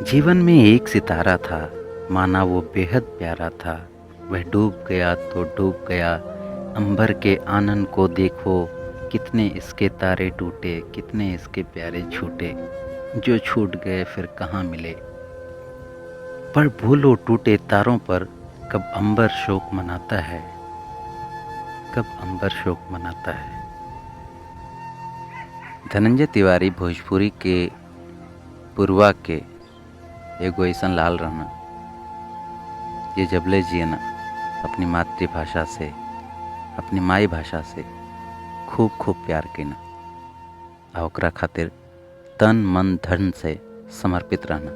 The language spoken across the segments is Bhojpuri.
जीवन में एक सितारा था, माना वो बेहद प्यारा था। वह डूब गया तो डूब गया, अंबर के आनंद को देखो। कितने इसके तारे टूटे, कितने इसके प्यारे छूटे। जो छूट गए फिर कहाँ मिले। पर भूलो टूटे तारों पर, कब अंबर शोक मनाता है, कब अंबर शोक मनाता है। धनंजय तिवारी भोजपुरी के पूर्वा के एगो ऐसन लाल रहना ये जबले जिए ना अपनी मातृभाषा से, अपनी माई भाषा से खूब खूब प्यार केना आ ओकरा खातिर तन मन धन से समर्पित रहना।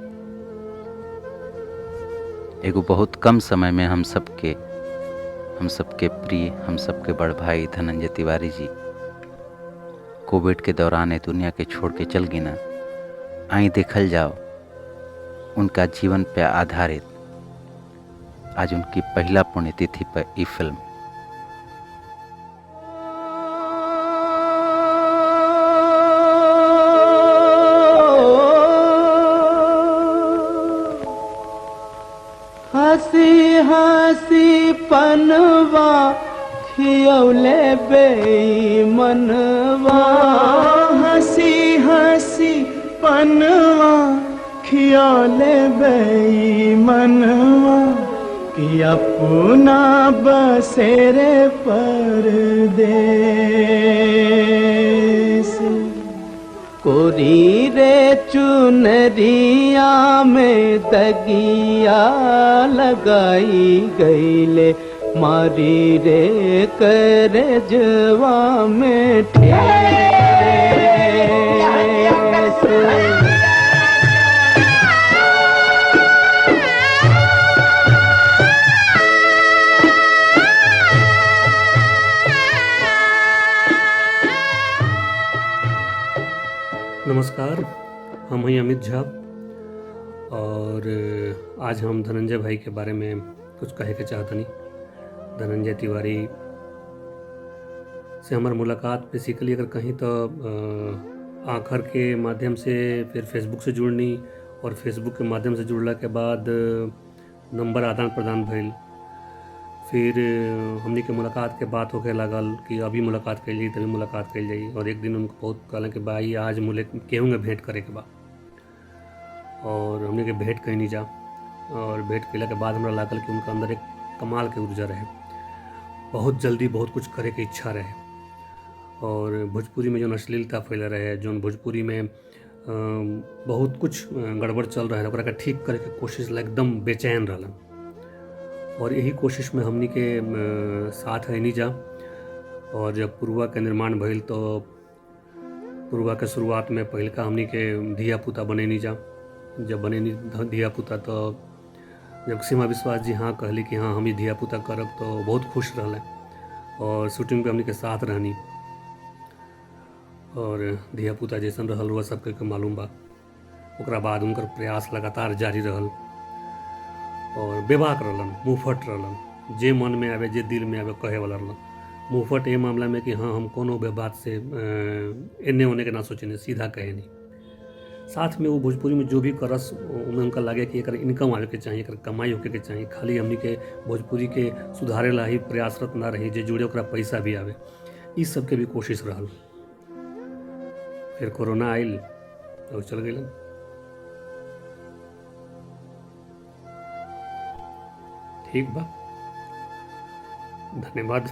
एगो बहुत कम समय में हम सबके प्रिय, हम सबके बड़ भाई धनंजय तिवारी जी कोविड के दौरान ये दुनिया के छोड़ के चल गिना। आई देखल जाओ उनका जीवन पे आधारित आज उनकी पहला पुण्यतिथि पर ई फिल्म। हसी हसी पनवा खियौले बेईमनवा, हसी हसी पनवा खियौले बेईमनवा कि अपना बसेरे परदेस। कोरी रे चुनरिया में दगिया लगाई गईले, मारी रे करजवा में ठेस। नमस्कार, हम हैं अमित झा और आज हम धनंजय भाई के बारे में कुछ कहे के चाहतनी। धनंजय तिवारी से हमार मुलाकात बेसिकली अगर कहीं तो आखर के माध्यम से, फिर फेसबुक से जुड़नी और फेसबुक के माध्यम से जुड़ला के बाद नंबर आदान प्रदान भइल। फिर हमनी के मुलाकात के बात होके लागल कि अभी मुलाकात कइल जाई, तभी मुलाकात कइल जाई। और एक दिन उनको बहुत कहलन कि भाई आज मुझे केहूँगे भेंट करे के बा, और हमने के भेंट कहीं नहीं जा। और भेंट कैला के बाद हमरा लागल कि उनका अंदर एक कमाल के ऊर्जा रहे, बहुत जल्दी बहुत कुछ करे के इच्छा रहे। और भोजपुरी में जो अश्लीलता फैले रहे, जो भोजपुरी में बहुत कुछ गड़बड़ चल रहा है, ओकरा के ठीक करे के कोशिश ला एकदम बेचैन रहलन। और यही कोशिश में हमनी के साथ है नहीं जा। और जब पूर्वा के निर्माण भइल तो पूर्वा के शुरुआत में पहल का हमनी के धिया पुता बने नहीं जा। जब बने नहीं धिया पुता तो जब सीमा विश्वास जी हाँ कहली कि हाँ हम ही धिया पुता करब तो बहुत खुश रहले और शूटिंग पे हमनी के साथ रहनी। और धिया पुता जैसन रहल वह सबके मालूम बा। ओकरा बाद उनकर प्रयास लगातार जारी रहल और बेबाक रहलन, मुँहफट रहलन, जे मन में आवे जे दिल में आवे कहे वाला रहलन। मुँहफट ये मामला में कि हाँ हम कोनो भी बात से एने ओने के ना सोचने, सीधा कहे नहीं। साथ में वो भोजपुरी में जो भी करस उनमें उनका लगे कि एक इनकम आवे के चाहिए, एक कमाई होके के चाहिए। खाली हमनी के भोजपुरी के सुधारे ला ही प्रयासरत ना रही, जे जुड़े ओकरा पैसा भी आवे, इस सब के भी कोशिश रहल। फिर कोरोना आइल और चल गई। ठीक बा, धन्यवाद।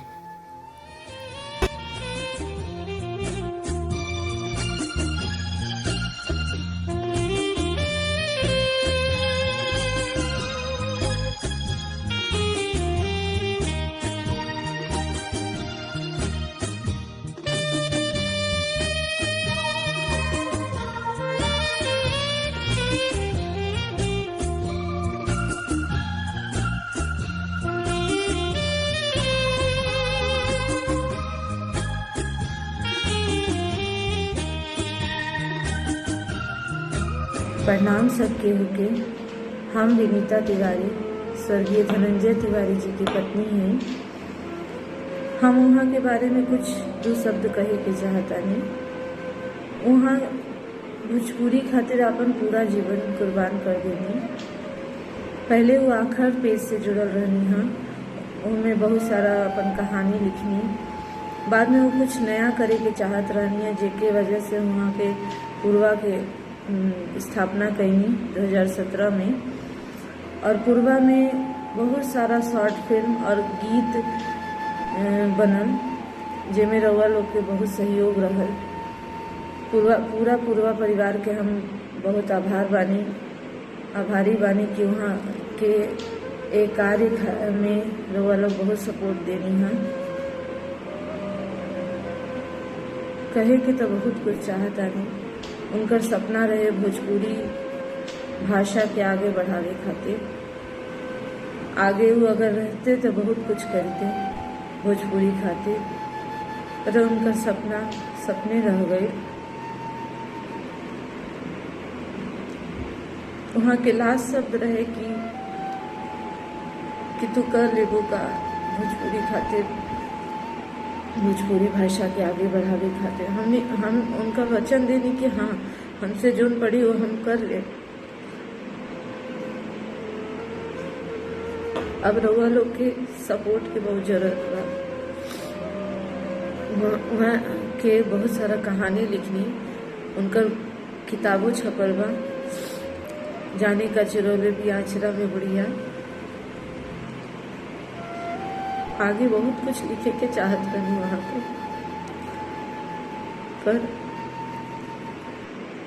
प्रणाम सबके होके। हम विनीता तिवारी स्वर्गीय धनंजय तिवारी जी की पत्नी हैं। हम वहाँ के बारे में कुछ दो शब्द कहे के चाहतानी। वहाँ भोजपुरी खातिर अपन पूरा जीवन कुर्बान कर देनी। पहले वो आखिर पेज से जुड़ल रहनी हाँ, उनमें बहुत सारा अपन कहानी लिखनी। बाद में वो कुछ नया करे के चाहत रहनी है, जेके वजह से वहाँ के पूर्वा के स्थापना कैनी 2017 में। और पूर्वा में बहुत सारा शॉर्ट फिल्म और गीत बनल, जेमें रउआ लोग के बहुत सहयोग रहल। पूरा पूर्वा परिवार के हम बहुत आभारी बानी कि वहाँ के एक कार्य में रउआ लोग बहुत सपोर्ट देनी है। कहे के तो बहुत कुछ चाहता नहीं। उनकर सपना रहे भोजपुरी भाषा के आगे बढ़ावे खातिर। आगे वो अगर रहते तो बहुत कुछ करते भोजपुरी खातिर, पर उनका सपने रह गए। वहाँ के लास्ट शब्द रहे कि तू कर लेबू का भोजपुरी खातिर, भोजपुरी भाषा के आगे बढ़ावे खातिर। हम उनका वचन देनी कि हाँ, हमसे जोन पड़ी वो हम कर ले। अब रउआ लोग के सपोर्ट के बहुत जरूरत बा। वहाँ के बहुत सारा कहानी लिखनी, उनकर किताबों छपल बा। जाने का चिरोले भी आचरा में बुढ़िया। आगे बहुत कुछ लिखे के चाहत रही वहाँ पे, पर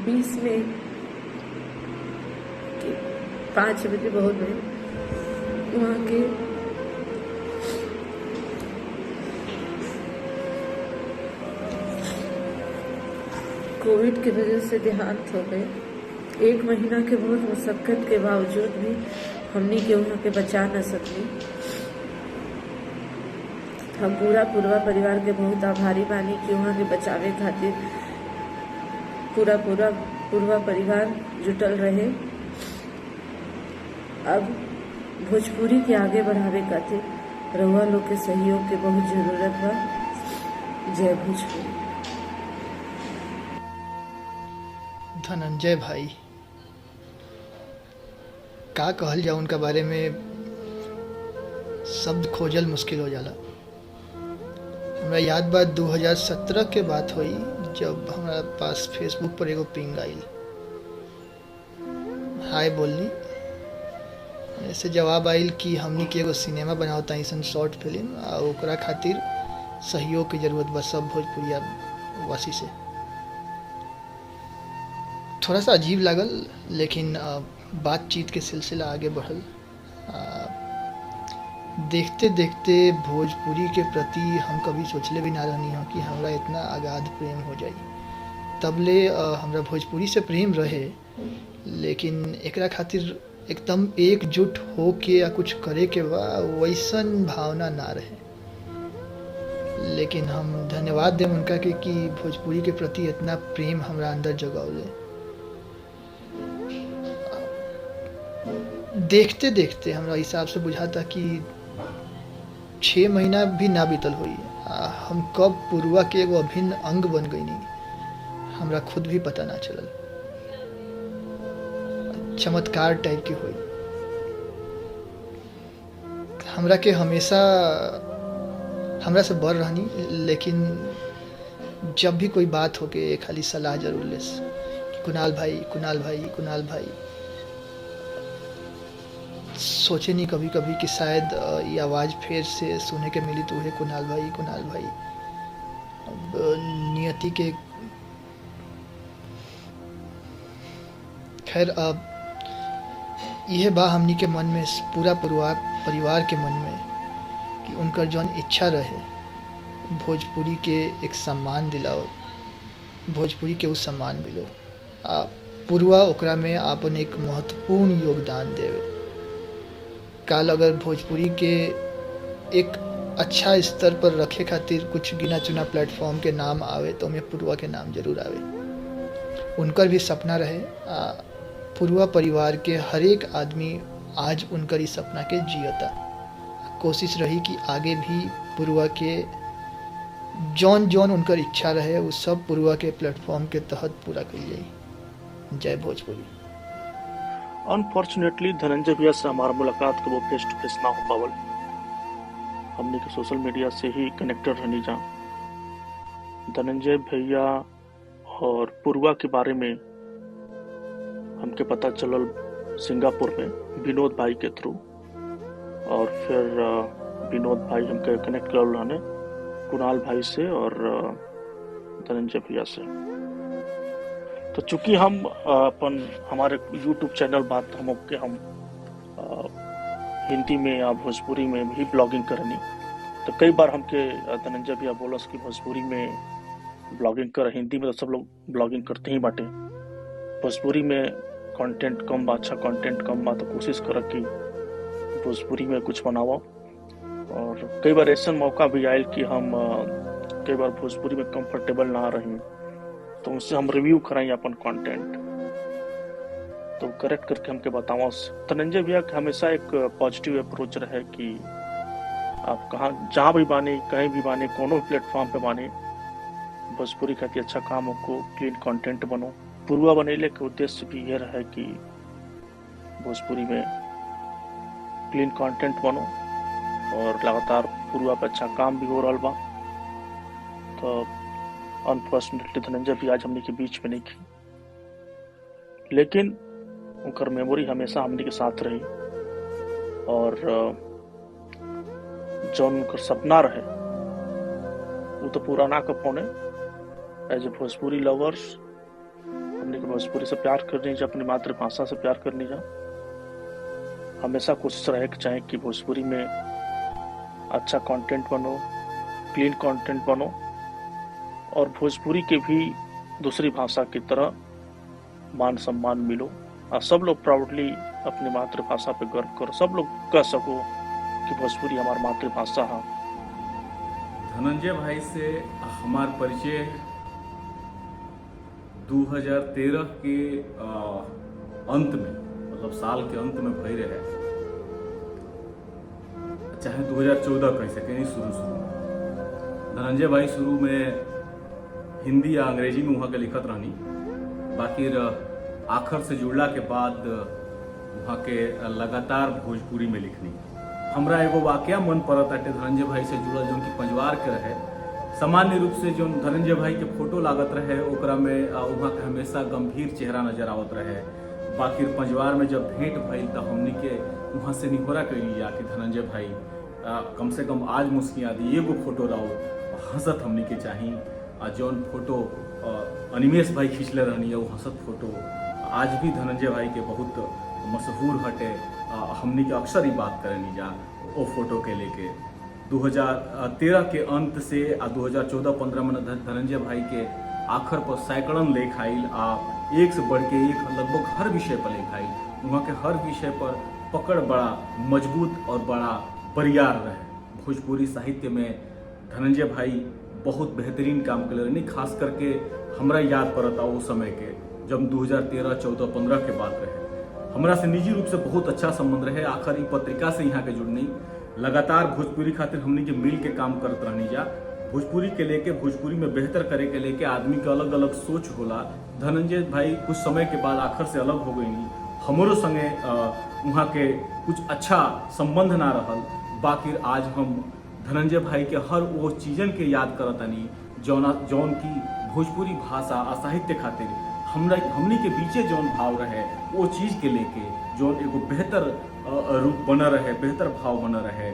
20 में 5 बजे बहुत बजे वहाँ के कोविड की वजह से देहांत हो गए। 1 महीना के बहुत मशक्कत के बावजूद भी हमने के वहाँ के बचा न सकी। हम पूरा परिवार के बहुत आभारी बानी कि वहाँ के बचावे खातिर पूरा परिवार जुटल रहे। अब भोजपुरी के आगे बढ़ावे खातिर रउआ लोग के सहयोग के बहुत जरूरत बा। जय भोजपुरी। धनंजय भाई का कहल जाए, उनका बारे में शब्द खोजल मुश्किल हो जाला। हमरा याद बा 2017 के बात हुई, जब हमारा पास फेसबुक पर एगो पिंग आइल। हाय बोलनी, ऐसे जवाब आइल कि हमनी के एगो सिनेमा बनावता ऐसन शॉर्ट फिल्म, आ ओकरा खातिर सहयोग की जरूरत बा सब भोजपुरिया वासी से। थोड़ा सा अजीब लागल, लेकिन बातचीत के सिलसिला आगे बढ़ल। देखते देखते भोजपुरी के प्रति हम कभी सोचले भी ना रहनी हो कि हमरा इतना अगाध प्रेम हो जाई। तबले हमरा भोजपुरी से प्रेम रहे, लेकिन एकरा खातिर एकदम एकजुट हो के या कुछ करे के बा वैसन भावना ना रहे। लेकिन हम धन्यवाद दें उनका कि भोजपुरी के प्रति इतना प्रेम हमरा अंदर जगौले। देखते देखते हमरा हिसाब से बुझाता कि 6 महीना भी ना बीतल हुई, हम कब पूर्वा के एगो अभिन्न अंग बन गई नहीं हमरा खुद भी पता ना चलल। चमत्कार टाइप की हुई। हमरा के हमेशा हमरा से बड़ रहनी, लेकिन जब भी कोई बात हो के खाली सलाह जरूर ले, कुणाल भाई। सोचे नहीं कभी कभी कि शायद ये आवाज़ फिर से सुने के मिली तो है कुणाल भाई। अब नियति के खैर, अब यह बा हमनी के मन में, पूरा परिवार के मन में, कि उनकर जौन इच्छा रहे भोजपुरी के एक सम्मान दिलाओ, भोजपुरी के उस सम्मान मिलो। पूर्वा ओकरा में आपन एक महत्वपूर्ण योगदान देवे। काल अगर भोजपुरी के एक अच्छा स्तर पर रखे खातिर कुछ गिना चुना प्लेटफॉर्म के नाम आवे तो हमें पूर्वा के नाम जरूर आवे। उनकर भी सपना रहे। पूर्वा परिवार के हर एक आदमी आज उनकर इस सपना के जियता। कोशिश रही कि आगे भी पूर्वा के जौन उनकर इच्छा रहे वो सब पूर्वा के प्लेटफॉर्म के तहत पूरा करी जाए। जय भोजपुरी। अनफॉर्चुनेटली धनंजय भैया से हमारा मुलाकात के वो फेस टू फेस ना हो पावल। हमने के सोशल मीडिया से ही कनेक्टेड रहनी जा। धनंजय भैया और पूर्वा के बारे में हमके पता चलल सिंगापुर में विनोद भाई के थ्रू, और फिर विनोद भाई हमके कनेक्ट करल रहने कुणाल भाई से और धनंजय भैया से। तो चूंकि हम हमारे YouTube चैनल बात हम हिंदी में या भोजपुरी में भी ब्लॉगिंग करनी, तो कई बार हमके धनंजय भैया बोलस कि भोजपुरी में ब्लॉगिंग कर, हिंदी में तो सब लोग ब्लॉगिंग करते ही बाटे, भोजपुरी में कंटेंट कम बा, अच्छा कंटेंट कम बा, तो कोशिश कर कि भोजपुरी में कुछ बनाओ। और कई बार ऐसा मौका भी आयल कि हम कई बार भोजपुरी में कंफर्टेबल ना रही, तो उनसे हम रिव्यू कराई अपन कंटेंट, तो करेक्ट करके हमके बताओ। धनंजय भैया का हमेशा एक पॉजिटिव अप्रोच रहे कि आप कहाँ जहाँ भी बानी, कहीं भी बानी, कोनो भी प्लेटफॉर्म पे बानी, भोजपुरी का अच्छा काम हो, क्लीन कंटेंट बनो। पूर्वा बनेले के उद्देश्य भी यह रहे कि भोजपुरी में क्लीन कंटेंट बनो, और लगातार पूर्वा पे अच्छा काम भी हो रहा बा। तो अनफॉर्चुनेटली धनंजय भी आज हमने के बीच में नहीं की, लेकिन उनकर मेमोरी हमेशा हमने के साथ रही, और जो उनकर सपना रहे वो तो पूरा ना कर पौने। एज ए भोजपुरी लवर्स हमने के भोजपुरी से प्यार करनी जा, अपनी मातृभाषा से प्यार करनी जा। हमेशा कोशिश रहे कि चाहे कि भोजपुरी में अच्छा कंटेंट बनो, क्लीन कंटेंट बनो, और भोजपुरी के भी दूसरी भाषा की तरह मान सम्मान मिलो, और सब लोग प्राउडली अपनी मातृभाषा पे गर्व करो, सब लोग कह सको कि भोजपुरी हमारी मातृभाषा है। धनंजय भाई से हमार परिचय 2013 के अंत में, मतलब साल के अंत में भई रहे, चाहे 2014 कह सके, नहीं शुरू में धनंजय भाई शुरू में हिंदी या अंग्रेजी में वहाँ के लिखत रहनी, बाकी आखिर से जुड़ला के बाद वहाँ के लगातार भोजपुरी में लिखनी। हमरा एगो वाकया मन पड़त आटे धनंजय भाई से जुड़ल, जो कि पंजवार के रहे। सामान्य रूप से जो धनंजय भाई के फोटो लागत रहे ओकरा में वहाँ के हमेशा गंभीर चेहरा नजर आवत रहे, बाकी पंजवार में जब भेंट भइल तो हमनी के वहाँ से निहोरा कैली जा कि धनंजय भाई कम से कम आज मुस्किया दी, एगो फोटो रहो हंसत हमनी के चाही। जौन फोटो अनिमेश भाई खींचले रहनी वो हंसत फोटो आज भी धनंजय भाई के बहुत मशहूर हटे। हमनी के अक्सर ही बात करनी जा वो फोटो के लेके। 2013 के अंत से 2014-15 में धनंजय भाई के आखिर पर सैकड़न लेख आइल, एक से बढ़ के एक लगभग हर विषय पर लेख आइल। वहाँ के हर विषय पर पकड़ बड़ा मजबूत और बड़ा बरियार रहे। भोजपुरी साहित्य में धनंजय भाई बहुत बेहतरीन काम कर रहे, खास करके हमरा याद पड़ता वो समय के जब 2013, 14, 15 के बात रहे। हमरा से निजी रूप से बहुत अच्छा संबंध रहे। आखिर ई पत्रिका से यहाँ के जुड़नी, लगातार भोजपुरी खातिर हमनी के मिल के काम करत रहनी जा। भोजपुरी के लेके, भोजपुरी में बेहतर करे के लेके आदमी के अलग अलग सोच होला। धनंजय भाई कुछ समय के बाद आखिर से अलग हो गई, हमरो संगे वहाँ के कुछ अच्छा संबंध ना रहल। बाकी आज हम धनंजय भाई के हर वो चीजन के याद करतनी जौन की भोजपुरी भाषा और साहित्य खातिर हमनी के बीचे जौन भाव रहे वो चीज के लेके जौन एगो बेहतर रूप बना रहे, बेहतर भाव बना रहे,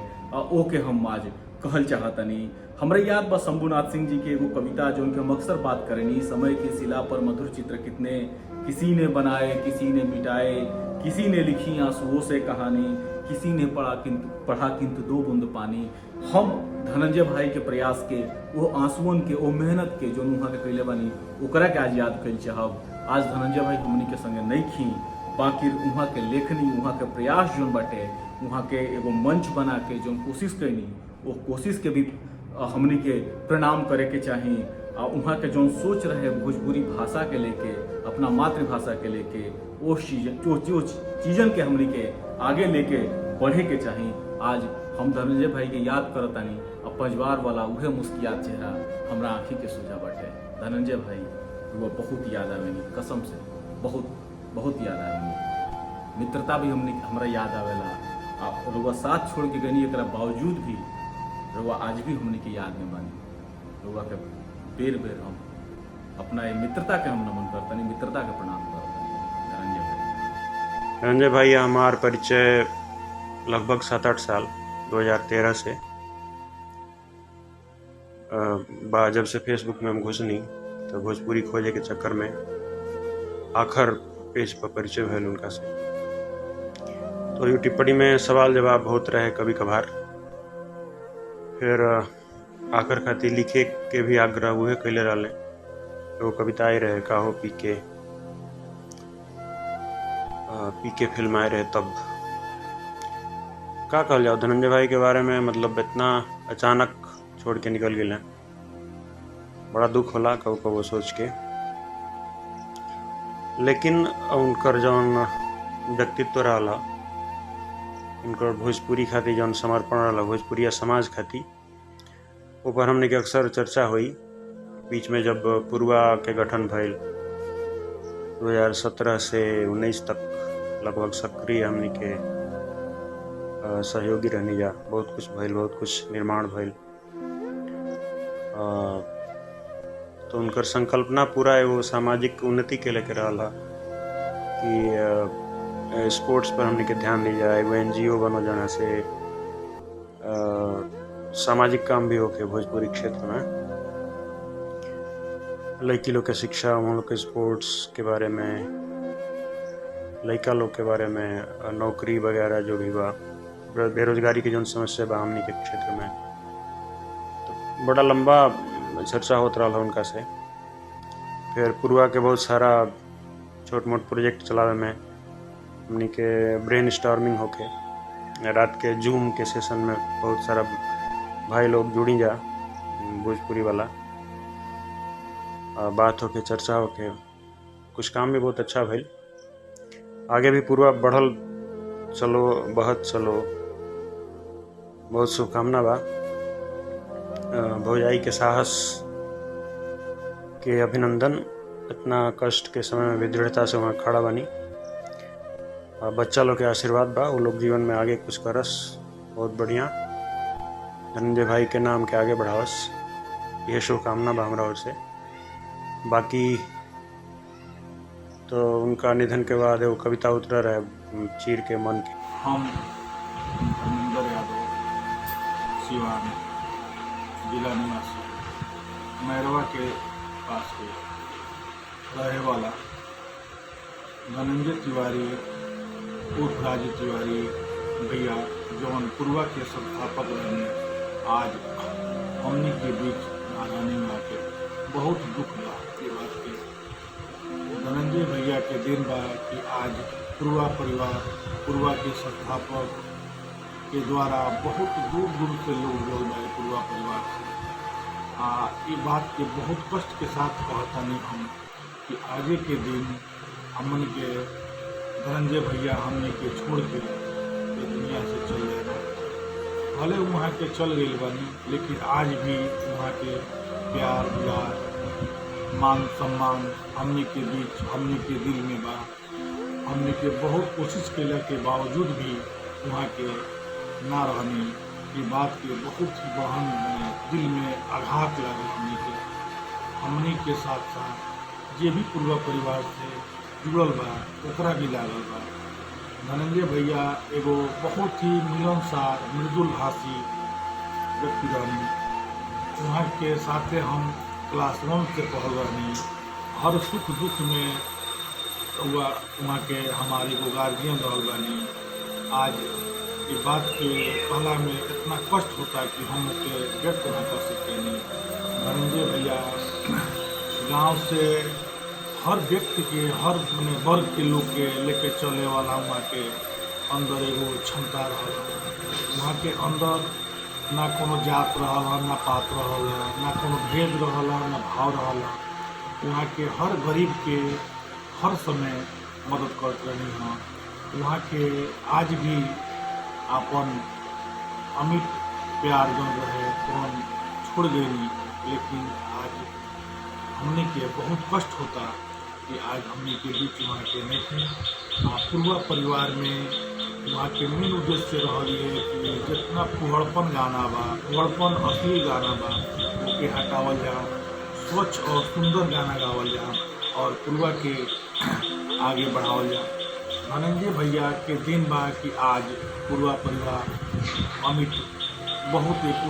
ओ के हम आज कहल चाहतनी। हमरा याद बा शंभुनाथ सिंह जी के एगो कविता जौन के हम अक्सर बात करेनी, समय की शिला पर मधुर चित्र कितने, किसी ने बनाए किसी ने मिटाए, किसी ने लिखी आंसुओं से कहानी, किसी ने पढ़ा किंतु दो बूंद पानी। हम धनंजय भाई के प्रयास के, वो आंसुओं के, वो मेहनत के जो वहाँ के कैले बानी ओकरा के आज याद कल चाहब। आज धनंजय भाई हमनी के संगे नहीं खी, बाकी वहाँ के लेखनी, वहाँ के प्रयास जोन बाटे, वहाँ के एगो मंच बना के जो कोशिश कैनी, वो कोशिश के भी हमनी के प्रणाम करे के चाहिए। वहाँ के जो सोच रहे भोजपुरी भाषा के लेके, अपना मातृभाषा के लेके, वो चीजन के हमनी के आगे लेके बढ़े के चाहिए। आज हम धनंजय भाई के याद करतानी, अब पंजवार वाला उहे मुस्कियात चेहरा हमरा आँखी के सोझा बाटे। धनंजय भाई वो बहुत याद आवेनी कसम से। बहुत बहुत याद आवेला। मित्रता भी हमरा याद आवेला। और रउआ साथ छोड़ के गनी, एकरा बावजूद भी रउआ आज भी हमने के याद में बानी। रउआ के बेर बेर हम अपना ये मित्रता के हम नमन करतनी, मित्रता के प्रणाम करतनी। धनंजय भाई, धनंजय भाई हमार परिचय लगभग 7-8 साल 2013 से जब से फेसबुक में हम घुसनी तो भोजपुरी खोजे के चक्कर में आखिर पेज पर परिचय भैल उनका से। तो ये टिप्पणी में सवाल जवाब बहुत रहे कभी कभार। फिर आखिर खातिर लिखे के भी आग्रह हुए कैले रहले। वो कविताएं रहे काहो पी के फिल्म आए रहे। तब का कहल जाओ धनंजय भाई के बारे में, मतलब इतना अचानक छोड़ के निकल गए, बड़ा दुख होला कबो कबो सोच के। लेकिन उनकर जौन व्यक्तित्व रहा, उनकर भोजपुरी खातिर जौन समर्पण रहा, भोजपुरिया समाज खातिर, ऊपर हमने के अक्सर चर्चा हुई। बीच में जब पूर्वा के गठन भइल 2017 से 19 तक लगभग सक्रिय हमने के सहयोगी रहनी जा। बहुत कुछ भइल, बहुत कुछ निर्माण भइल। तो उनकर संकल्पना पूरा एगो सामाजिक उन्नति के लेकर रहा कि स्पोर्ट्स पर हमने के ध्यान दी जाए, एगो NGO बनो जाना से सामाजिक काम भी होके भोजपुरी क्षेत्र में लड़की लोग के शिक्षा, उन लोग के स्पोर्ट्स के बारे में, लड़का लोग के बारे में, नौकरी वगैरह जो भी बा, बेरोजगारी की जो समस्या बा हमनी के क्षेत्र में, तो बड़ा लंबा चर्चा होता रहा उनका से। फिर पूर्वा के बहुत सारा छोट मोट प्रोजेक्ट चलावे में हमनी के ब्रेन स्टॉर्मिंग होके, रात के जूम के सेशन में बहुत सारा भाई लोग जुड़ी जा, भोजपुरी वाला बात होके, चर्चा होके, कुछ काम भी बहुत अच्छा भइल। आगे भी पूर्वा बढ़ल चलो, बहुत चलो, बहुत शुभकामना बा। भौजाई के साहस के अभिनंदन। इतना कष्ट के समय में भी दृढ़ता से वहाँ खड़ा बनी। बच्चा लोग के आशीर्वाद बा, वो लोग जीवन में आगे कुछ करस, बहुत बढ़िया। धनंजय भाई के नाम के आगे बढ़ावस, ये शुभकामना बा हमरा ओर से। बाकी तो उनका निधन के बाद वो कविता उतरा रहे चीर के मन के। हम धर्मेंद्र यादव, सिवान जिला निवासी, मैरवा के पास के रहे वाला धनंजय तिवारी उर्फ राजू तिवारी भैया, जौन पूर्वा के संस्थापक रहे, आज हमनी के बीच नारायणी माँ के बहुत दुख बा ये बात के। धनंजय भैया के दिन बा कि आज पूर्वा परिवार, पूर्वा के संस्थापक के द्वारा बहुत दूर दूर से लोग जुड़ गए पूर्वा परिवार से। ये बात के बहुत कष्ट के साथ कहता नहीं हम कि आगे के दिन हमन के धनंजय भैया हमने के छोड़ के दुनिया से चल गए। भले वहाँ के चल गई बानी, लेकिन आज भी वहाँ के प्यार दुलार, मान सम्मान हमने के बीच, हमने के दिल में बा। हमने के बहुत कोशिश कैला के बावजूद भी वहाँ के ना रहने की बात के बहुत ही बहन दिल में आघात लगे। हमने के साथ साथ जे भी पूर्वा परिवार से जुड़ल बा ओकरा भी लागल बा। धनंजय भैया एगो बहुत ही मिलनसार, मृदुल भाषी व्यक्ति रहनी। वहाँ के साथे हम क्लास 1 से पढ़ल रहनी। हर सुख दुख में वहाँ के हमारे को गार्जियन रहल बानी। आज ये बात के कहला में इतना कष्ट होता है कि हम उसे व्यक्त ना कर सकते नहीं। धनंजय भैया गांव से हर व्यक्ति के, हर वर्ग के लोग के लेके चले वाला वहाँ के अंदर एगो क्षमता रहा। वहाँ के अंदर ना कोनो जात रहा, ना पात रहा, ना कोनो भेद रहा, ना भाव रहा। वहाँ के हर गरीब के हर समय मदद करते रही हैं। वहाँ के आज भी अपन अमिट प्यार जन रहे कौन छोड़ गई, लेकिन आज हमने के बहुत कष्ट होता कि आज हमने के बीच वहाँ के नहीं थे। पूर्वा परिवार में वहाँ के मेन उद्देश्य रही है कि जितना फुहड़पन गाना बा, फुहड़पन असली गाना बा ओके हटावल जा, स्वच्छ और सुंदर गाना गावल जा और पूर्वा के आगे बढ़ावल जा। धनंजय भैया के दिन बा कि आज पूर्वा परिवार अमिट बहुत एक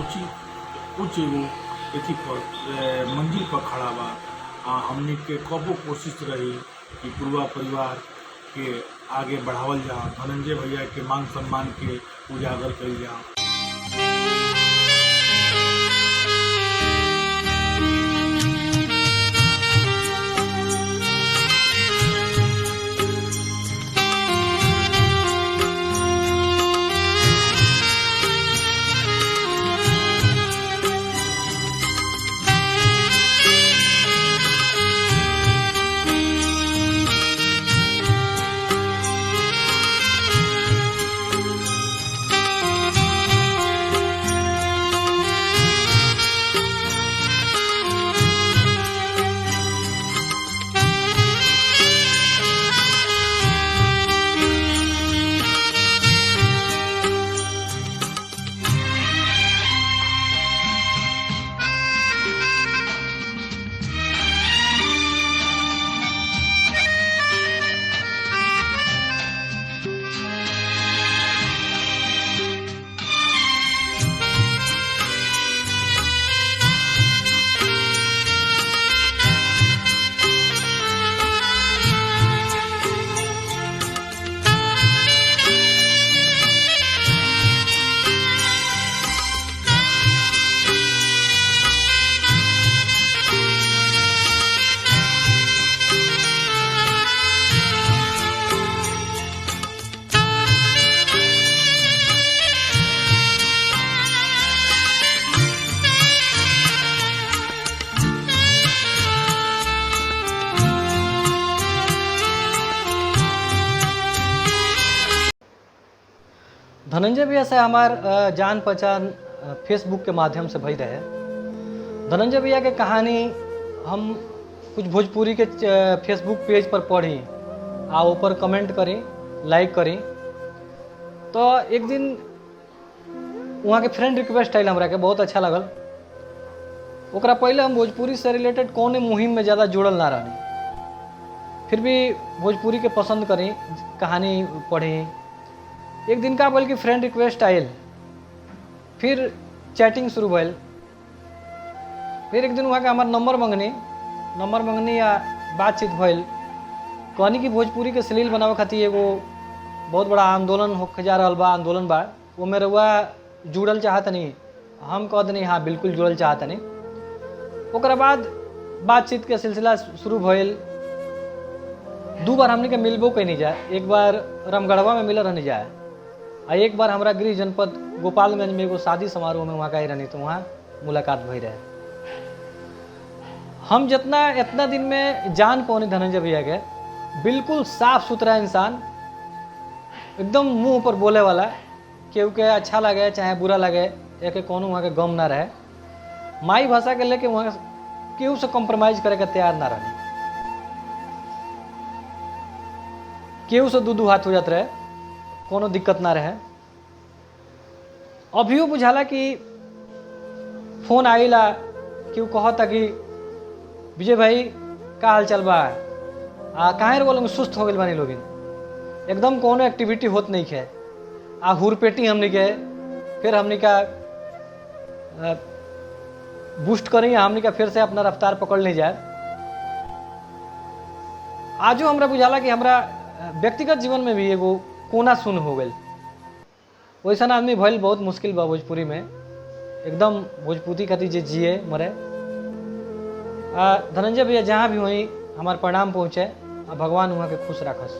उच्च एगो एथी पर मंजिल पर खड़ा बा। हमने के कबो कोशिश रही कि पूर्वा परिवार के आगे बढ़ावल जा, धनंजय भैया के मान सम्मान के उजागर कल जा। धनंजय भैया से हमार जान पहचान फेसबुक के माध्यम से भई रहे। धनंजय भैया के कहानी हम कुछ भोजपुरी के फेसबुक पेज पर पढ़ी आ ऊपर कमेंट करी, लाइक करी। तो एक दिन वहाँ के फ्रेंड रिक्वेस्ट आयल हमरा के, बहुत अच्छा लगल। ओकरा पहले हम भोजपुरी से रिलेटेड कौन मुहिम में ज़्यादा जुड़ल ना रहनी, फिर भी भोजपुरी के पसंद करी, कहानी पढ़ी। एक दिन का बोल कि फ्रेंड रिक्वेस्ट आयल, फिर चैटिंग शुरू भइल। फिर एक दिन वहाँ के हमार नंबर मंगनी या बातचीत भइल। कहनी कि भोजपुरी के सलील बनावे खातिर एगो बहुत बड़ा आंदोलन होके जा रहा बा, आंदोलन बा, वो में रउआ जुड़ल चाहतनी। हम कह दनी हाँ बिल्कुल जुड़ल चाहतनी। ओकरा बाद बातचीत के सिलसिला शुरू भइल। 2 बार हमने के मिलबो कहीं नहीं जाए। एक बार रामगढ़वा में मिल रहने जाए, और एक बार हमारा गृह जनपद गोपालगंज में एगो शादी समारोह में वहाँ गए रहनी, तो वहाँ मुलाकात भई रहे। हम इतना दिन में जान पौनी धनंजय भैया के, बिल्कुल साफ सुथरा इंसान, एकदम मुंह पर बोले वाला, केहू के अच्छा लगे चाहे बुरा लगे, एक कोनो वहाँ के गम ना रहे। माई भाषा के लेके वहाँ केहू से कॉम्प्रोमाइज करे के तैयार ना रहे। केहू से दू हाथ हो जात रहे, कोनो दिक्कत ना रहे। अभियो बुझाला कि फोन आइला, केहू कहता कि विजय भाई का हाल चल बा, काहे बोल सुस्त हो गए बानी लोगिन, एकदम कोनो एक्टिविटी होत नहीं है। हुरपेटी हमने के, फिर हमने का बूस्ट करें, हमने का फिर से अपना रफ्तार पकड़ ले जाए। आजो हमरा बुझाला कि हमरा व्यक्तिगत जीवन में भी एगो कोना सुन हो गई। वैसा आदमी भइल बहुत मुश्किल बा भोजपुरी में, एकदम भोजपुरी खातिर जे जिए मरे। धनंजय भैया जहाँ भी हुई हमार प्रणाम पहुँचे, भगवान वहाँ के खुश रखस।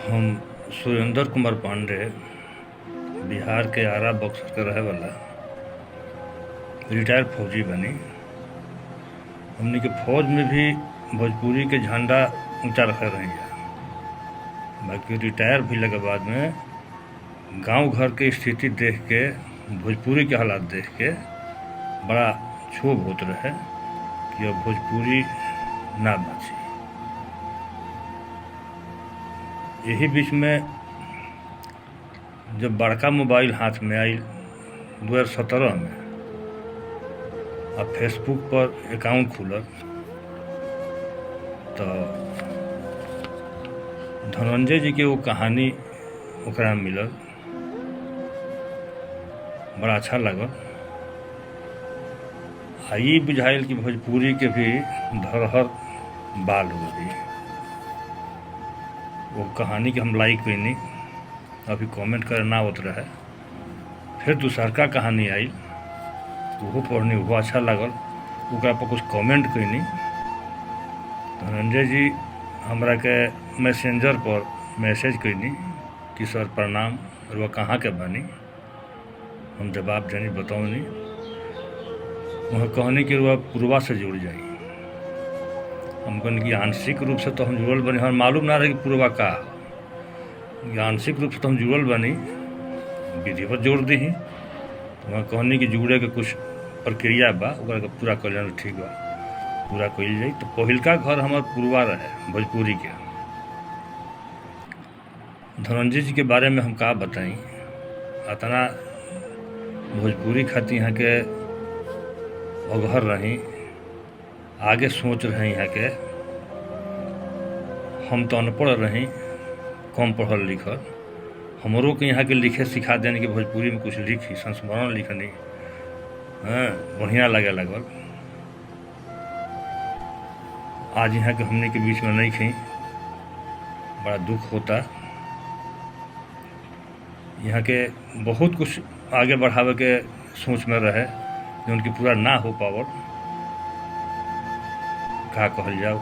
हम सुरेंद्र कुमार पांडे, बिहार के आरा बक्सर के रहे वाला रिटायर्ड फौजी बनी। हमने के फौज में भी भोजपुरी के झंडा ऊंचा रखे रही है। बाकी रिटायर भी लगे बाद में गांव घर के स्थिति देख के, भोजपुरी के हालात देख के बड़ा क्षोभ होते रहे कि अब भोजपुरी ना बाची। यही बीच में जब बड़का मोबाइल हाथ में आई 2017 में, अब फेसबुक पर अकाउंट खुलल तो धनंजय जी के वो कहानी ओकरा में मिलल, बड़ा अच्छा लगल। आ ये बुझाइल कि भोजपुरी के भी धरोहर बाल हो गई। वो कहानी के हम लाइक कईनी, अभी कमेंट करे ना होत रहे। फिर दूसरका कहानी आई, वो पढ़नी, वो अच्छा लगल, ओकरा पर कुछ कमेंट कईनी। धनंजय जी हमरा के मैसेंजर पर मैसेज कईनी कि सर प्रणाम, और वह कहाँ के बानी। हम जवाब देनी, बताऊनी। वह कहनी कि वह पूर्वा से जुड़ जाई। हम कहनी कि आंशिक रूप से तो हम जुड़ल बनी, हमें मालूम ना रहे कि पूर्वा का है। आंशिक रूप से तो हम जुड़ल बनी, विधिवत जोड़ दी। तो वहाँ कहनी कि जुड़े के कुछ प्रक्रिया बा, ओकरा के पूरा कर लेना ठीक बा, पूरा कइल जाई। तो पहिलका घर हमार पूर्वा रहे भोजपुरी के। धनंजय जी के बारे में हम का बताई, इतना भोजपुरी खातिर यहाँ के अगहर रही, आगे सोच रहे यहाँ के। हम तो अनपढ़ रही, कम पढ़ल लिखल। हमरों के यहाँ के लिखे सिखा देने कि भोजपुरी में कुछ लिखी, संस्मरण लिखनी, हाँ बढ़िया लगे लगल। आज यहाँ के हमने के बीच में नहीं खी, बड़ा दुख होता। यहाँ के बहुत कुछ आगे बढ़ावे के सोच में रहे, जो उनकी पूरा ना हो पावल, का कहल जाओ।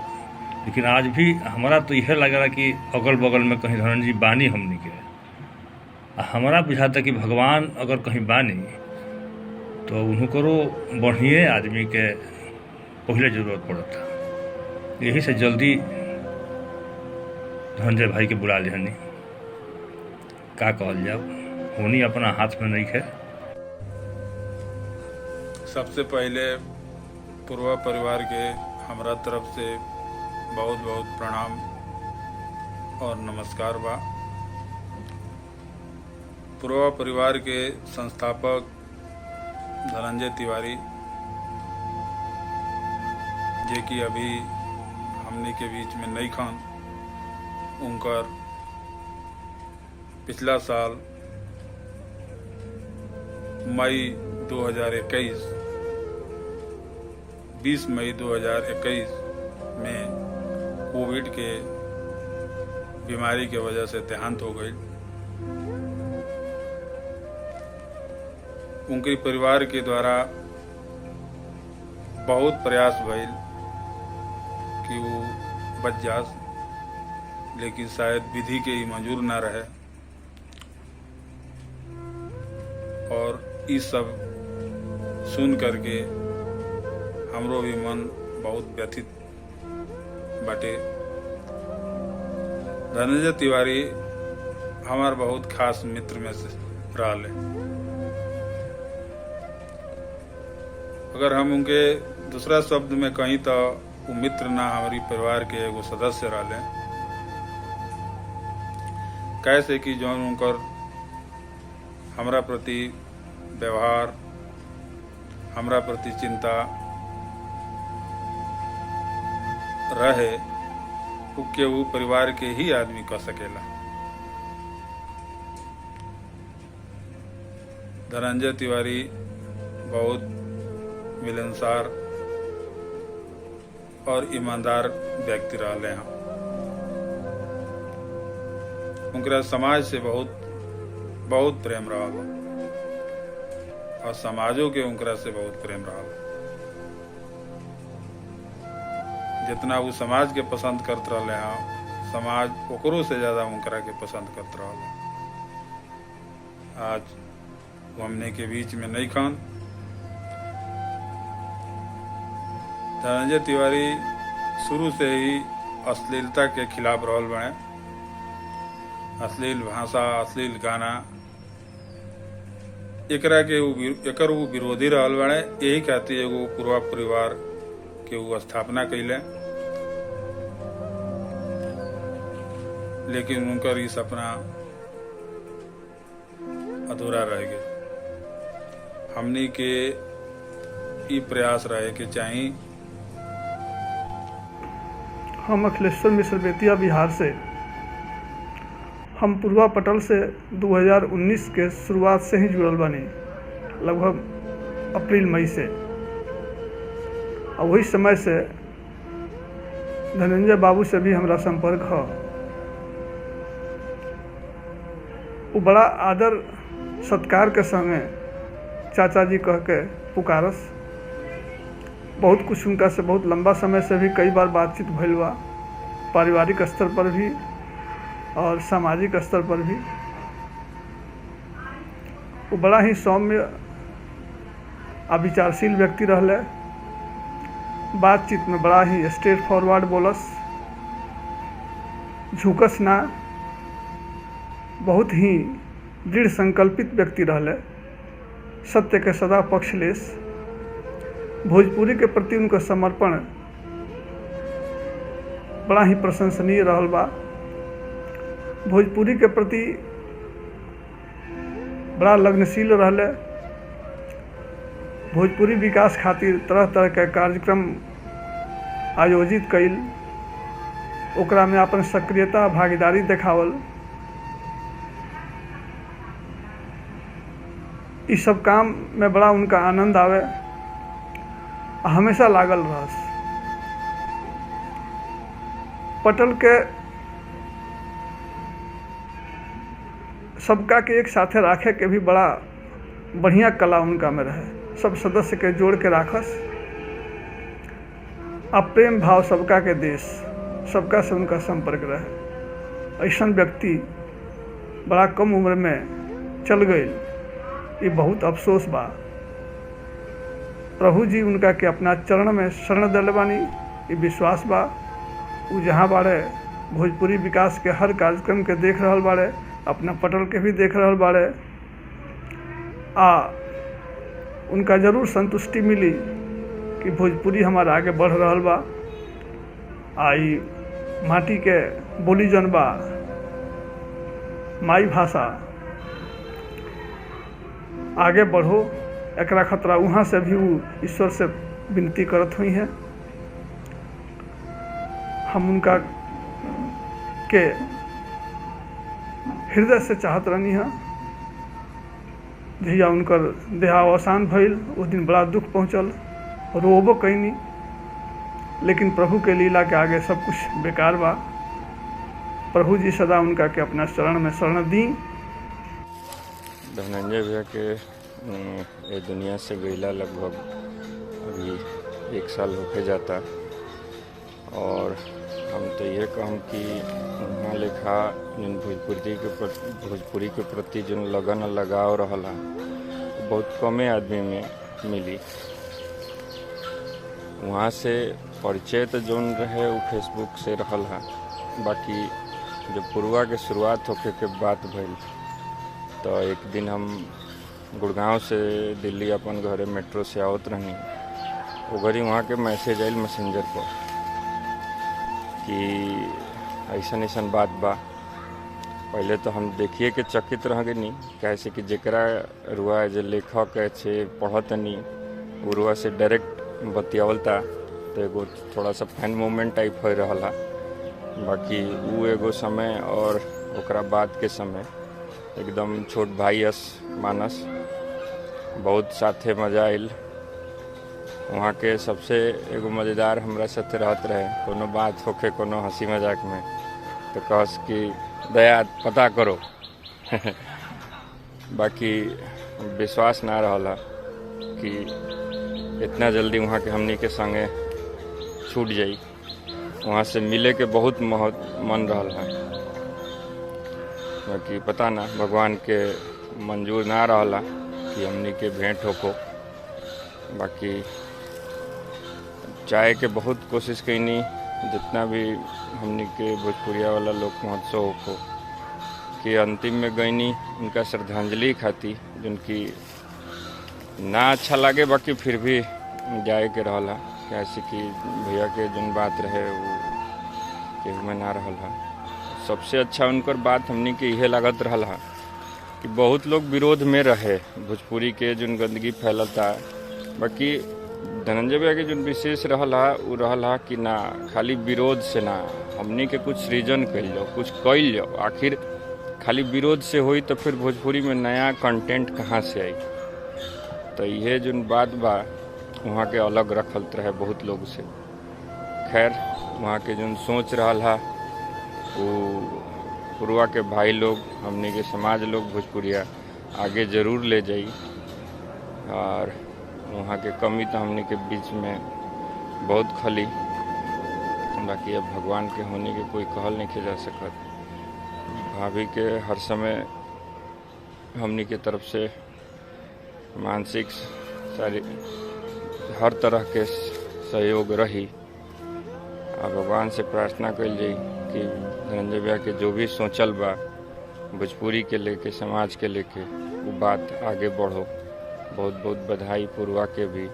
लेकिन आज भी हमारा तो यह लग रहा कि अगल बगल में कहीं धनंजय बानी हमनी के। हमारा बुझाता कि भगवान अगर कहीं बानी तो उनको बढ़िए आदमी के पहले जरूरत पड़ता। यही से जल्दी धनंजय भाई के बुला लिहनी, का कहल जाओ, होनी अपना हाथ में नहीं है। सबसे पहले पूर्वा परिवार के हमरा तरफ से बहुत बहुत प्रणाम और नमस्कार बा। पूर्वा परिवार के संस्थापक धनंजय तिवारी, जे कि अभी हमने के बीच में नहीं खान, उनकर पिछला साल मई 2021 20 मई 2021 में कोविड के बीमारी के वजह से देहांत हो गई। उनके परिवार के द्वारा बहुत प्रयास भइल कि वो बच जास, लेकिन शायद विधि के ही मंजूर ना रहे। और इस सब सुन करके हमरो भी मन बहुत व्यथित बाटे। धनंजय तिवारी हमार बहुत खास मित्र में से रहा। अगर हम उनके दूसरा शब्द में कहीं तो वो मित्र ना, हमारी परिवार के एगो सदस्य रहा। कैसे कि जो उनकर हमरा प्रति व्यवहार, हमरा प्रति चिंता रहे, के वो परिवार के ही आदमी कह सकेला। धनंजय तिवारी बहुत मिलनसार और ईमानदार व्यक्ति रहे हैं। उनका समाज से बहुत प्रेम रहा और समाजों के उनकरा से बहुत प्रेम रहा। जितना वो समाज के पसंद करते रहे हैं, समाज ओकरों से ज्यादा उनकरा के पसंद करते रहे। आज वो हमने के बीच में नहीं खान। धनंजय तिवारी शुरू से ही अश्लीलता के खिलाफ रहल बने। अश्लील भाषा, अश्लील गाना, एकर वो विरोधी रहल बने। यही खातिर एगो पूर्वा परिवार के वो स्थापना कैले, लेकिन उनकर ई सपना अधूरा रह गए। हमनी के ई प्रयास रहे कि चाहे हम अखिलेश्वर मिश्र बेतिया बिहार से, हम पूर्वा पटल से 2019 के शुरुआत से ही जुड़ल बानी, लगभग अप्रैल मई से। और वही समय से धनंजय बाबू से भी हमारा संपर्क है। वो बड़ा आदर सत्कार के संगे चाचा जी कह के पुकारस। बहुत कुछ उनका से बहुत लंबा समय से भी कई बार बातचीत भइल बा, पारिवारिक स्तर पर भी और सामाजिक स्तर पर भी। वो बड़ा ही सौम्य और विचारशील व्यक्ति रहले। बातचीत में बड़ा ही स्ट्रेट फॉरवर्ड बोलस, झुकस ना, बहुत ही दृढ़ संकल्पित व्यक्ति रहले, सत्य के सदा पक्षलेस। भोजपुरी के प्रति उनका समर्पण बड़ा ही प्रशंसनीय रहल बा। भोजपुरी के प्रति बड़ा लगनशील रहले। भोजपुरी विकास खातिर तरह तरह के कार्यक्रम आयोजित कइल, ओकरा में अपन सक्रियता भागीदारी देखावल। इस सब काम में बड़ा उनका आनंद आवे, हमेशा लागल रहस। पटल के सबका के एक साथे राखे के भी बड़ा बढ़िया कला उनका में रहे। सब सदस्य के जोड़ के राखस, अब प्रेम भाव सबका के देश, सबका से उनका संपर्क रहे। ऐसा व्यक्ति बड़ा कम उम्र में चल गए, ये बहुत अफसोस बा। प्रभु जी उनका के अपना चरण में शरण दिले बानी, ये विश्वास बा। वो जहाँ बाड़े भोजपुरी विकास के हर कार्यक्रम के देख रहल बाड़े, अपना पटल के भी देख रहल बाड़े। उनका जरूर संतुष्टि मिली कि भोजपुरी हमारा आगे बढ़ रहल बा। आई माटी के बोली जन बा, माई भाषा आगे बढ़ो, एकरा खतरा वहाँ से भी वो ईश्वर से विनती करत हुई हैं। हम उनका के हृदय से चाहत रहनी है। जहिया उनकर देहावसान भइल, उस दिन बड़ा दुख पहुँचल, रोबो कैनी, लेकिन प्रभु के लीला के आगे सब कुछ बेकार बा। प्रभु जी सदा उनका के अपना शरण में शरण दी। धनंजय भैया के ये दुनिया से गईला लगभग अभी 1 साल होके जाता, और हम तो ये कहम कि वहाँ लेखा भोजपुरी के प्रति जो लगन लगाव रहला बहुत कमे आदमी में मिली। वहाँ से परिचय तो जोन रहे वो फेसबुक से रहल है। बाकी जब पुरवा के शुरुआत होके के बात भइल तो एक दिन हम गुड़गांव से दिल्ली अपन घरे मेट्रो से आवत रही, वो घड़ी वहाँ के मैसेज आयल मैसेंजर पर कि ऐसा बात बा। पहले तो हम देखिए के चकित रह गए, कैसे कि जरा रुआ जो लेखक है पढ़त नहीं, वो रुआ से डायरेक्ट बतियावलता, तो एगो थोड़ा सा फैन मोमेंट टाइप हो रहा। बाकी वो एगो समय और ओकरा बाद के समय एकदम छोट भाई अस मानस, बहुत साथे मजा आयल। वहाँ के सबसे एगो मज़ेदार हमरा साथे रहत रहे, कोनो बात होके कोनो हंसी मजाक में तो कहस कि दया पता करो बाकी विश्वास ना रहला कि इतना जल्दी वहाँ के हमनी के संगे छूट जाई। वहाँ से मिले के बहुत मन रहल है, बाकी पता ना भगवान के मंजूर ना रहला कि हमनी के भेंट होको। बाकी चाहे के बहुत कोशिश कैनी, जितना भी हमनी के भोजपुरिया वाला लोक महोत्सव होको कि अंतिम में गईनी उनका श्रद्धांजलि खाती, जिनकी ना अच्छा लगे बाकी फिर भी जाए के रहला। कैसे कि भैया के जन बात रहे वो केहू में ना रहल है। सबसे अच्छा उनकर बात हमनी के इहे लागत रहल है कि बहुत लोग विरोध में रहे भोजपुरी के जन गंदगी फैलता। बाकी धनंजय भैया के जो विशेष रहल है वो रहल है कि ना खाली विरोध से ना हमनी के कुछ सृजन कल जाओ, कुछ कल जाओ। आखिर खाली विरोध से हुई तो फिर भोजपुरी में नया कंटेंट कहाँ से आई। तो ये जो बात बा वहाँ के अलग रखल रहे बहुत लोग से। खैर वहाँ के जो सोच रहल है वो पुरवा के भाई लोग हमनी के समाज लोग भोजपुरिया आगे जरूर ले जाई। और वहाँ के कमी तो हमने के बीच में बहुत खली। बाकी अब भगवान के होने के कोई कहल नहीं किया जा सकत। भाभी के हर समय हमने के तरफ से मानसिक सारी हर तरह के सहयोग रही। और भगवान से प्रार्थना कल जाई कि धनंजय भैया के जो भी सोचल बा भोजपुरी के लेके समाज के लेके वो बात आगे बढ़ो। बहुत बहुत बधाई पुरवा के भी।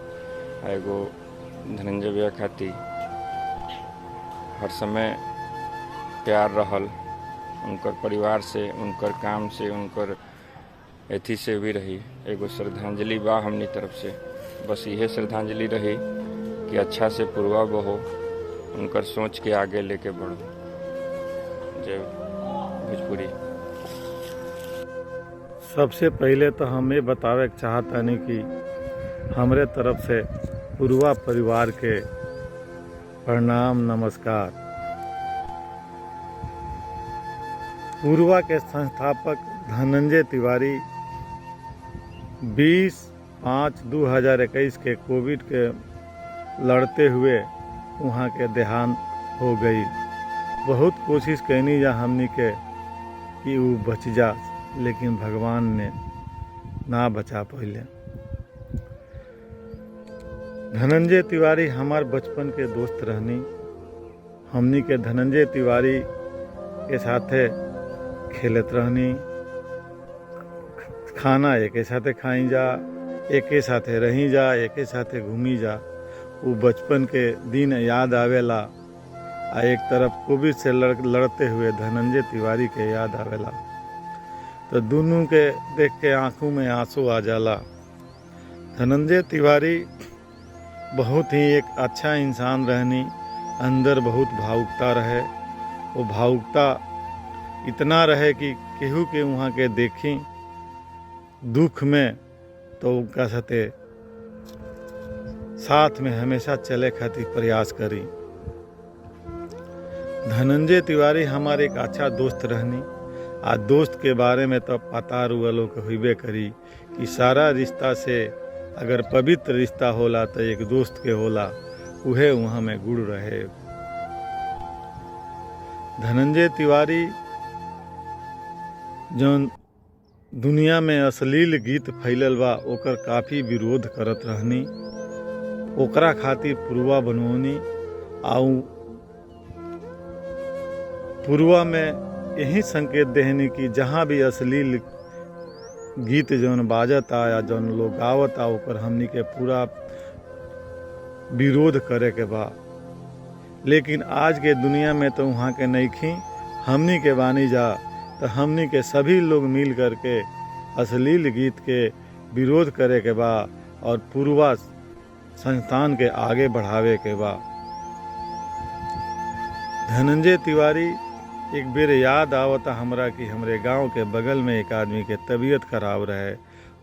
एगो धनंजय भैया खातिर हर समय प्यार रहल उनकर परिवार से, उनकर काम से, उनकर एथी से भी रही। एगो श्रद्धांजलि बा हमनी तरफ से। बस यह श्रद्धांजलि रही कि अच्छा से पुरवा बहो, उनकर सोच के आगे लेके बढ़ो। जय भोजपुरी। सबसे पहले तो हम ये बतावे चाहतनी कि हमरे तरफ से पुरवा परिवार के प्रणाम नमस्कार। पुरवा के संस्थापक धनंजय तिवारी 20/5/2021 के कोविड के लड़ते हुए वहाँ के देहांत हो गई। बहुत कोशिश कैनी जा हमनी के कि वो बच जा, लेकिन भगवान ने ना बचा पहले। धनंजय तिवारी हमार बचपन के दोस्त रहनी। हमनी के धनंजय तिवारी के साथे खेलत रहनी, खाना एक साथे खाई जा, एक साथे रही जा, एक साथे घूमी जा। वो बचपन के दिन याद आवेला। एक तरफ कोविड से लड़ते हुए धनंजय तिवारी के याद आवेला तो दोनों के देख के आंखों में आंसू आ जाला। धनंजय तिवारी बहुत ही एक अच्छा इंसान रहनी। अंदर बहुत भावुकता रहे। वो भावुकता इतना रहे कि केहू के वहाँ के देखी दुख में तो उनका साथ में हमेशा चले खातिर प्रयास करी। धनंजय तिवारी हमारे एक अच्छा दोस्त रहनी। आ दोस्त के बारे में तो पता रुअलो के हुईबे करी कि सारा रिश्ता से अगर पवित्र रिश्ता होला तो एक दोस्त के होला, उहे वहाँ में गुड़ रहे। धनंजय तिवारी जौन दुनिया में अश्लील गीत फैलल बा ओकर काफ़ी विरोध करत रहनी। ओकरा खातिर पुरवा बनवनी। आउ पुरवा में यही संकेत देहनी कि जहाँ भी अश्लील गीत जौन बाजता या जौन लोग गावता ओकर हमनी के पूरा विरोध करे के बा। लेकिन आज के दुनिया में तो वहाँ के नईखी हमनी के बानी जा तो हमनी के सभी लोग मिल करके अश्लील गीत के विरोध करे के बा और पुरवा संस्थान के आगे बढ़ावे के बा। धनंजय तिवारी एक बेर याद आवता हमरा कि हमरे गांव के बगल में एक आदमी के तबीयत खराब रहे।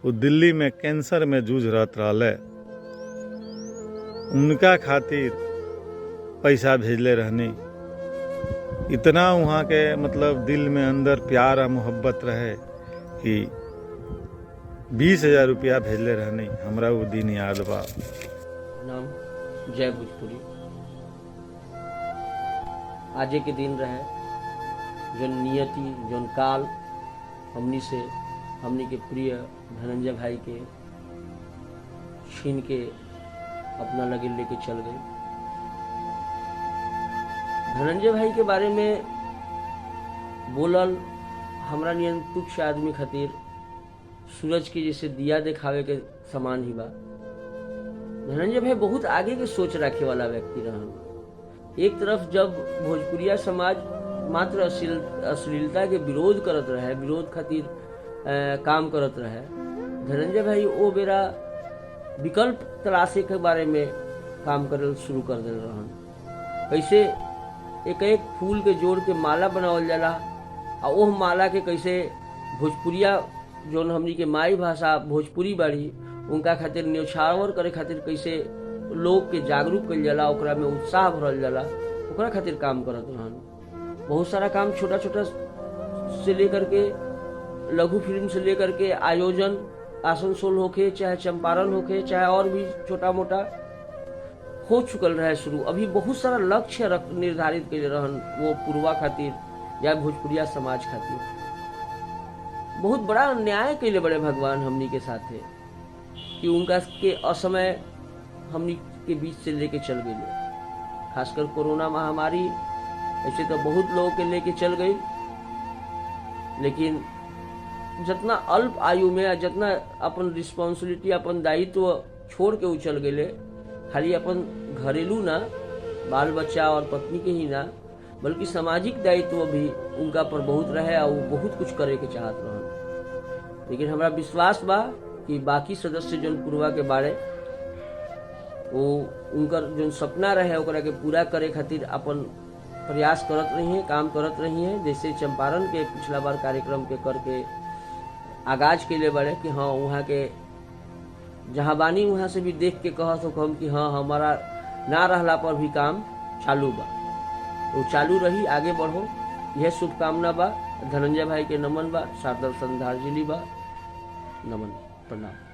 वो दिल्ली में कैंसर में जूझ रहत रहले। उनका खातिर पैसा भेजले रहनी। इतना वहाँ के मतलब दिल में अंदर प्यार और मोहब्बत रहे कि 20,000 रुपया भेजले रहनी। हमरा वो दिन याद बा। नाम जय भोजपुरी। आज के दिन रहे जौन नियति जौन काल हमनी के प्रिय धनंजय भाई के छीन के अपना लगे लेके चल गए। धनंजय भाई के बारे में बोलल हमरा नियन तुच्छ आदमी खातिर सूरज के जैसे दिया दिखावे के समान ही बा। धनंजय भाई बहुत आगे के सोच रखे वाला व्यक्ति रहन। एक तरफ जब भोजपुरिया समाज मात्र अश्लीलता के विरोध करत रहे, विरोध खातिर काम करत रहे, धनंजय भाई वो बेरा विकल्प तलाशे के बारे में काम करल शुरू कर दिल रहन। कैसे एक एक फूल के जोड़ के माला बनावल जाला और ओह माला के कैसे भोजपुरिया जोन हमनी के माई भाषा भोजपुरी बाड़ी उनका खातिर न्यौछावर करे खातिर कैसे लोग के जागरूक कइल जाला, ओकरा में उत्साह भरल जाला, ओकरा खातिर काम करत रहन। बहुत सारा काम छोटा छोटा से लेकर के लघु फिल्म से लेकर के आयोजन आसनसोल होके चाहे चंपारण होके चाहे और भी छोटा मोटा हो चुकल रहे शुरू। अभी बहुत सारा लक्ष्य निर्धारित कैले रहन वो पूर्वा खातिर या भोजपुरिया समाज खातिर। बहुत बड़ा अन्याय कैले बड़े भगवान हमनी के साथ है कि उनका के असमय हमनी के बीच से लेके चल गए। खासकर कोरोना महामारी ऐसे तो बहुत लोगों के लेके चल गई, लेकिन जितना अल्प आयु में जितना अपन रिस्पॉन्सिबिलिटी अपन दायित्व छोड़ के उचल गए, खाली अपन घरेलू ना बाल बच्चा और पत्नी के ही ना बल्कि सामाजिक दायित्व भी उनका पर बहुत रहे और वो बहुत कुछ करे के चाहत रहन। लेकिन हमारा विश्वास बा कि बाकी सदस्य जन पूर्वा के बारे वो उनकर जो सपना रहे ओकरा के पूरा करे खातिर अपन प्रयास करत रही हैं, काम करत रही हैं। जैसे चंपारण के पिछला बार कार्यक्रम के करके आगाज के लिए बड़े कि हाँ वहाँ के जहाँ बानी वहाँ से भी देख के कहत हो हम कि हाँ हमारा ना रहला पर भी काम चालू बा, वो चालू रही, आगे बढ़ो, यह शुभकामना बा। धनंजय भाई के नमन बा, शारदा श्रद्धांजलि बा, नमन, प्रणाम।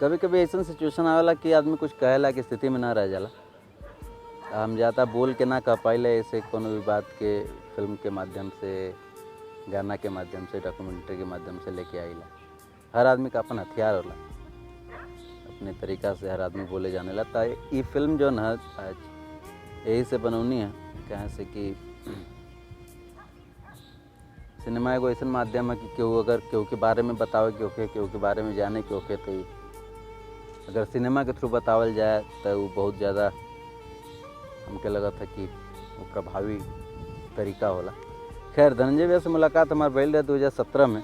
कभी कभी ऐसा सिचुएशन आवेला कि आदमी कुछ कहेला की स्थिति में ना रह जाला। हम ज़्यादा बोल के ना कह पाइले, ऐसे कोनो भी बात के फिल्म के माध्यम से, गाना के माध्यम से, डॉक्यूमेंट्री के माध्यम से लेके आइला। हर आदमी का अपन हथियार होला, अपने तरीका से हर आदमी बोले जाने लगता है। ये फिल्म जो न आज यही से बनौनी है, कहाँ से कि सिनेमा एगो ऐसा माध्यम है कि केहू अगर केहू के बारे में बतावे के होखे, केहू के बारे में जाने के होखे, तो अगर सिनेमा के थ्रू बतावल जाए तो वो बहुत ज़्यादा हमके लगा था कि वो प्रभावी तरीका होला। खैर, धनंजय भैया से मुलाकात हमारे भइल रहे 2017 में,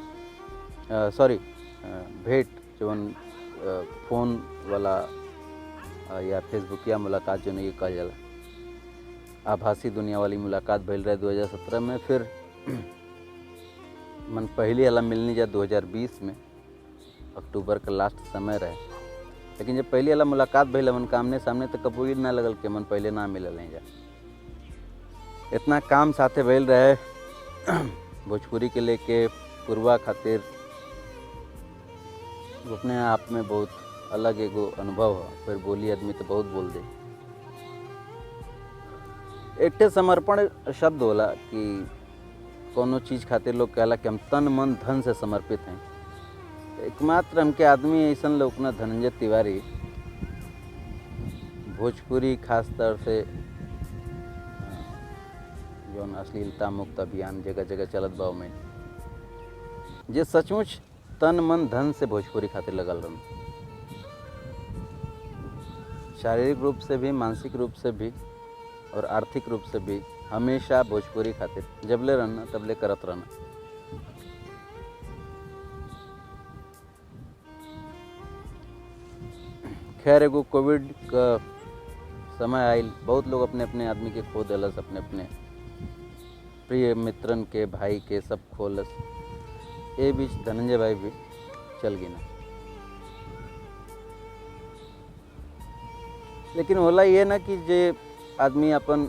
भेंट जौन फ़ोन वाला या फेसबुकिया मुलाकात जो नहीं कहल जाला, आभासी दुनिया वाली मुलाकात भइल रहे 2017 में। फिर मन पहली वाला मिलनी जा 2020 में, अक्टूबर का लास्ट समय रहे। लेकिन जब पहली वाला मुलाकात भइल मन आमने सामने, तो कबूल ना लगल कि मन पहले ना मिलल नहीं जा। इतना काम साथे भइल रहे भोजपुरी के लेके पूर्वा खातिर, अपने आप में बहुत अलग एगो अनुभव है। फिर बोली आदमी तो बहुत बोल दे। एक समर्पण शब्द होला कि कोनो चीज़ खातिर लोग कहला कि हम तन मन धन से समर्पित हैं। एकमात्र हमके आदमी ऐसा लोग ना धनंजय तिवारी भोजपुरी खास तौर से जौन अश्लीलता मुक्त अभियान जगह जगह चलत बा में, जे सचमुच तन मन धन से भोजपुरी खातिर लगल रहन, शारीरिक रूप से भी, मानसिक रूप से भी और आर्थिक रूप से भी, हमेशा भोजपुरी खातिर जबले रहना तबले करत रहना। खैर, एगो कोविड का समय आयल, बहुत लोग अपने अपने आदमी के खो दिलस, अपने अपने प्रिय मित्रन के, भाई के, सब खोलस। ए बीच धनंजय भाई भी चल गई ना। लेकिन होला ये ना कि जे आदमी अपन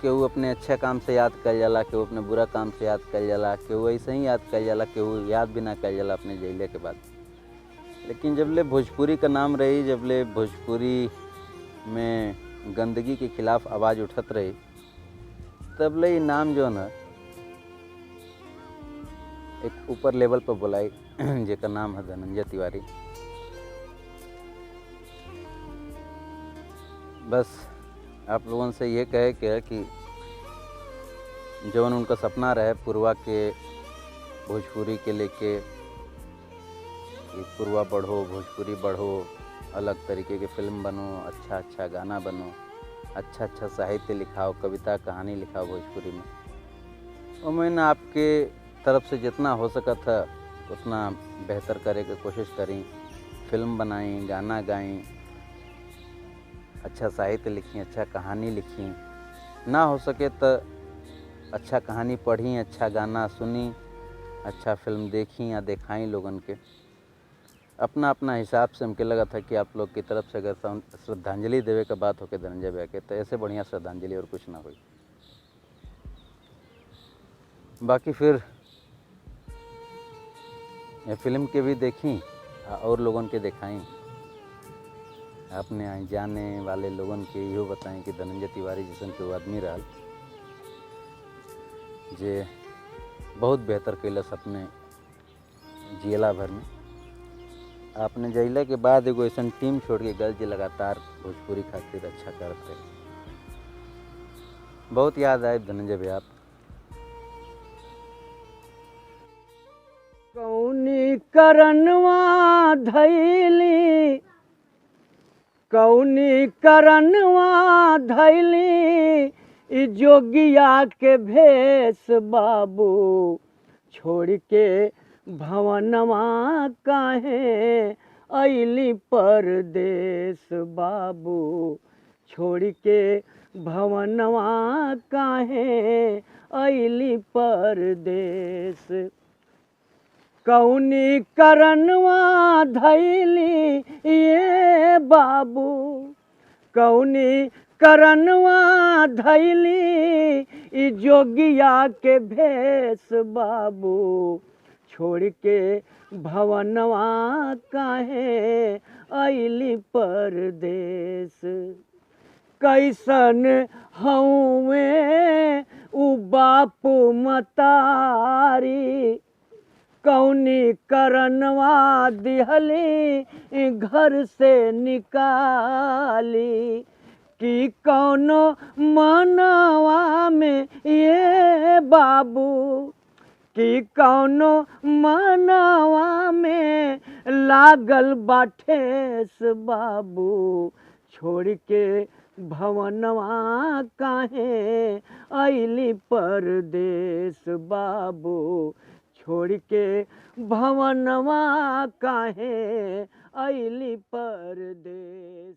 केहू अपने अच्छा काम से याद कर जाला, केहू अपने बुरा काम से याद कर जाला, केहू ऐसे ही याद कर जाला, केहू याद भी ना कर जाला अपने जइले के बाद। लेकिन जब ले भोजपुरी का नाम रही, जब ले भोजपुरी में गंदगी के खिलाफ आवाज़ उठत रही, तब ले नाम जो ना एक ऊपर लेवल पर बुलाई, जेका नाम है धनंजय तिवारी। बस आप लोगों से ये कहे के कि जवन उनका सपना रहे पूर्वा के भोजपुरी के लेके, कि पूर्वा बढ़ो, भोजपुरी बढ़ो, अलग तरीके के फिल्म बनो, अच्छा अच्छा गाना बनो, अच्छा अच्छा साहित्य लिखाओ, कविता कहानी लिखाओ भोजपुरी में। और मैंने आपके तरफ से जितना हो सका था उतना बेहतर करे की कोशिश करी, फिल्म बनाई, गाना गाई, अच्छा साहित्य लिखी, अच्छा कहानी लिखी। ना हो सके तो अच्छा कहानी पढ़ी, अच्छा गाना सुनी, अच्छा फिल्म देखी या दिखाई लोगन के। अपना अपना हिसाब से हमके लगा था कि आप लोग की तरफ से अगर श्रद्धांजलि देवे का बात हो के धनंजय भैया के, तो ऐसे बढ़िया श्रद्धांजलि और कुछ ना हुई। बाकी फिर ये फिल्म के भी देखी और लोगन के दिखाई, अपने जाने वाले लोगन के इहो बताएं कि धनंजय तिवारी जैसन के वो आदमी रहल जे बहुत बेहतर कैलस अपने जिला भर में। आपने जइला के बाद एगो ऐसा टीम छोड़ के गल जे लगातार भोजपुरी खातिर अच्छा करत रहे। बहुत याद आए धनंजय भैया। कौनी करनवा धैली, कौनी करनवा धैली, ई जोगिया के भेष बाबू, छोड़ के भवनवा काहे अइली परदेश बाबू, छोड़ के भवनवा काहे अइली परदेश। कौनी करनवा धैली ये बाबू, कौनी करनवा धैली ई जोगिया के भेष बाबू, छोड़ के भवनवा काहे अइली परदेस। कैसन हउवे उ बाप मतारी कौनी करनवा दिहली घर से निकाली कि कौनो मनवा में ये बाबू कि कौनो मनवा में लागल बाठेस बाबू छोड़ के भवनवा काहे अइली परदेस बाबू छोड़ के भवनवा काहे अइली परदेस।